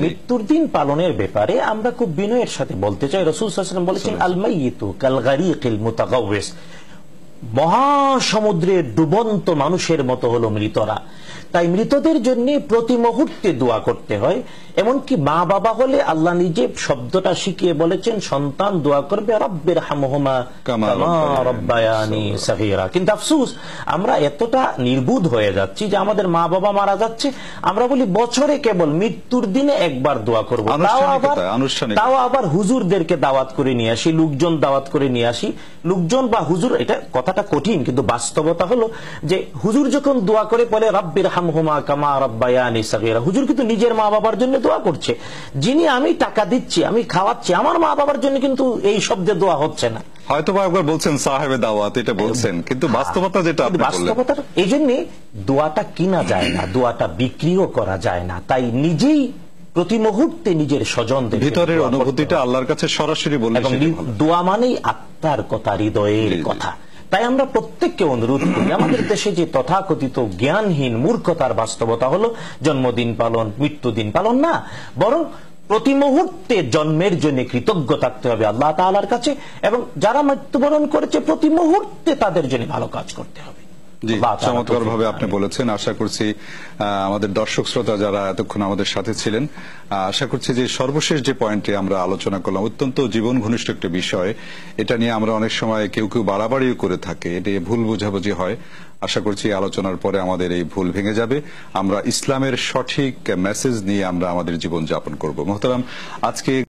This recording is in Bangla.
মৃত্যুর দিন পালনের ব্যাপারে আমরা খুব বিনয়ের সাথে বলতে চাই, রাসূল সাল্লাল্লাহু আলাইহি ওয়াসাল্লাম বলেছেন, আল মাইয়িতু কাল গারীকিল মুতাগাওয়িস, মহাসমুদ্রের ডুবন্ত মানুষের মতো হলো মৃতরা। তাই মৃতদের জন্য প্রতি মুহূর্তে দোয়া করতে হয়। এমনকি মা বাবা হলে আল্লাহ নিজে শব্দটা শিখিয়ে বলেছেন, সন্তান দোয়া করবে রব্বির হামহুমা কামা রব্বায়ানি সগীরা। কিন্তু আফসোস, আমরা এতটা নির্বুধ হয়ে যাচ্ছি যে আমাদের মা বাবা মারা যাচ্ছে, আমরা বলি বছরে কেবল মৃত্যুর দিনে একবার দোয়া করবো, তাও আবার হুজুরদেরকে দাওয়াত করে নিয়ে আসি, লোকজন দাওয়াত করে নিয়ে আসি। লোকজন বা হুজুর, এটা কথাটা কঠিন কিন্তু বাস্তবতা হলো যে হুজুর যখন দোয়া করে বলে রব্বির হামহুমা কামা রব্বায়ানি সগীরা, হুজুর কিন্তু নিজের মা বাবার জন্য দোয়া করছে। যিনি আমি টাকা দিচ্ছি, আমি খাওয়াচ্ছি, আমার মা বাবার জন্য কিন্তু এই শব্দে দোয়া হচ্ছে না। হয়তো একবার বলছেন সাহেবে দাওয়াত, এটা বলছেন, কিন্তু বাস্তবতা যেটা আপনি বললেন, বাস্তবতা এই জন্য দোয়াটা কিনা যায় না, দোয়াটা বিক্রিও করা যায় না। তাই নিজেই প্রতি মুহূর্তে নিজের স্বজনদের ভিতরের অনুভূতিটা আল্লাহর কাছে সরাসরি বললে, এবং দোয়া মানেই আত্মার কথা, হৃদয়ের কথা। তাই আমরা প্রত্যেককে অনুরোধ করি, আমাদের দেশে যে তথাকথিত জ্ঞানহীন মূর্খতার বাস্তবতা হলো জন্মদিন পালন, মৃত্যুদিন পালন না, বরং প্রতি মুহূর্তে জন্মের জন্য কৃতজ্ঞ থাকতে হবে আল্লাহ তাআলার কাছে, এবং যারা মৃত্যুবরণ করেছে প্রতি মুহূর্তে তাদের জন্য ভালো কাজ করতে হবে। জি, চমৎকার ভাবে আপনি বলেছেন। আশা করছি আমাদের দর্শক শ্রোতা যারা এতক্ষণ আমাদের সাথে ছিলেন, আশা করছি যে সর্বশেষ যে পয়েন্টে আমরা আলোচনা করলাম, অত্যন্ত জীবন ঘনিষ্ঠ একটা বিষয়, এটা নিয়ে আমরা অনেক সময় কেউ কেউ বাড়াবাড়িও করে থাকে, এটা ভুল বোঝাবুঝি হয়। আশা করছি আলোচনার পরে আমাদের এই ভুল ভেঙে যাবে, আমরা ইসলামের সঠিক মেসেজ নিয়ে আমরা আমাদের জীবন যাপন করব। মোহতারাম, আজকে